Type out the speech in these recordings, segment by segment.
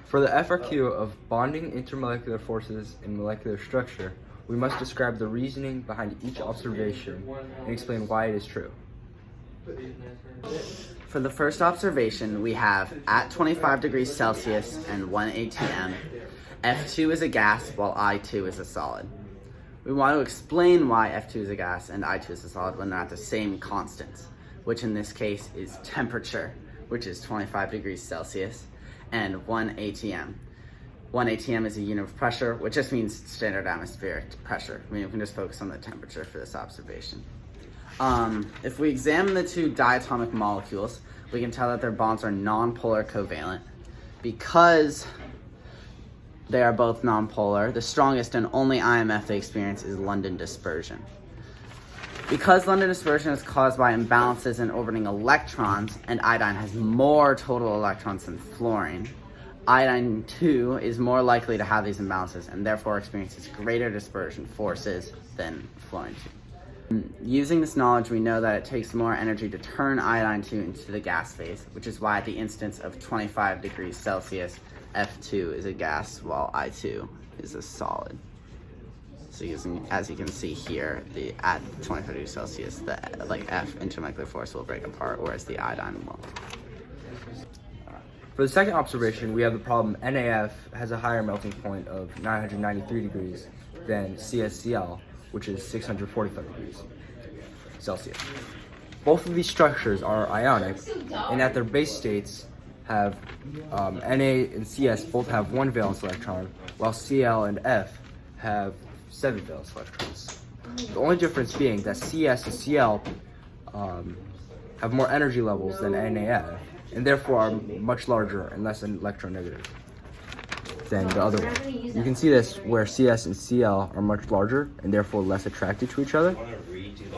For the FRQ of bonding intermolecular forces in molecular structure, we must describe the reasoning behind each observation and explain why it is true. For the first observation, we have at 25 degrees Celsius and 1 atm, F2 is a gas while I2 is a solid. We want to explain why F2 is a gas and I2 is a solid when they're at the same constants, which in this case is temperature, which is 25 degrees Celsius, and 1 atm. 1 atm is a unit of pressure, which just means standard atmospheric pressure. I mean, you can just focus on the temperature for this observation. If we examine the two diatomic molecules, we can tell that their bonds are nonpolar covalent. Because they are both nonpolar, the strongest and only IMF they experience is London dispersion. Because London dispersion is caused by imbalances in orbiting electrons, and iodine has more total electrons than fluorine, iodine 2 is more likely to have these imbalances and therefore experiences greater dispersion forces than fluorine 2. Using this knowledge, we know that it takes more energy to turn iodine 2 into the gas phase, which is why at the instance of 25 degrees Celsius, F2 is a gas while I2 is a solid. So as you can see here, at 25 degrees Celsius, the F intermolecular force will break apart, whereas the iodine won't. For the second observation, we have the problem NaF has a higher melting point of 993 degrees than CsCl, which is 645 degrees Celsius. Both of these structures are ionic, and at their base states have Na and Cs both have 1 valence electron, while Cl and F have 7 valence electrons. The only difference being that Cs and Cl have more energy levels than NaF, and therefore are much larger and less electronegative than the other one. You can see this where Cs and Cl are much larger and therefore less attracted to each other,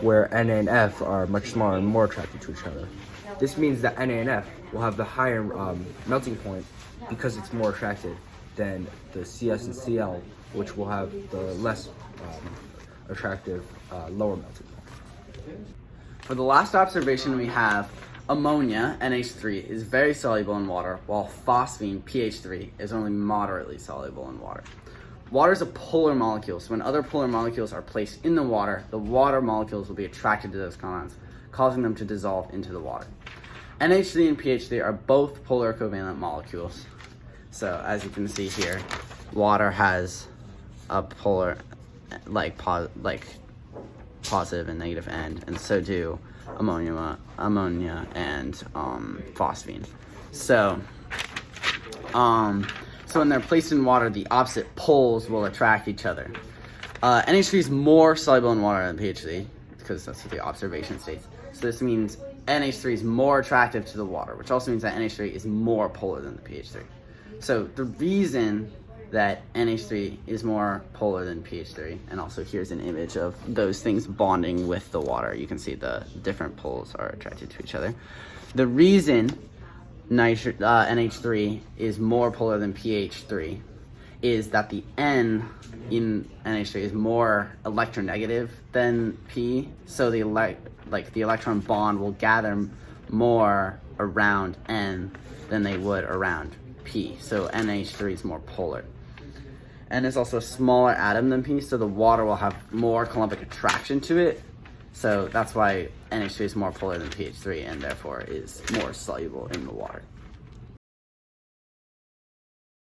where Na and F are much smaller and more attracted to each other. This means that Na and F will have the higher melting point because it's more attracted than the Cs and Cl, which will have the less attractive lower melting point. For the last observation, we have ammonia, NH3, is very soluble in water, while phosphine, pH3, is only moderately soluble in water. Water is a polar molecule, so when other polar molecules are placed in the water molecules will be attracted to those compounds, causing them to dissolve into the water. NH3 and pH3 are both polar covalent molecules. So as you can see here, water has a polar, positive and negative end, and so do ammonia and phosphine. So when they're placed in water, the opposite poles will attract each other. NH3 is more soluble in water than pH3 because that's what the observation states. So this means NH3 is more attractive to the water, which also means that NH3 is more polar than the pH3. So the reason that NH3 is more polar than pH3, and also here's an image of those things bonding with the water. You can see the different poles are attracted to each other. The reason NH3 is more polar than pH3 is that the N in NH3 is more electronegative than P, so the electron bond will gather more around N than they would around P, so NH3 is more polar. N is also a smaller atom than P, so the water will have more Coulombic attraction to it. So that's why NH3 is more polar than pH3 and therefore is more soluble in the water.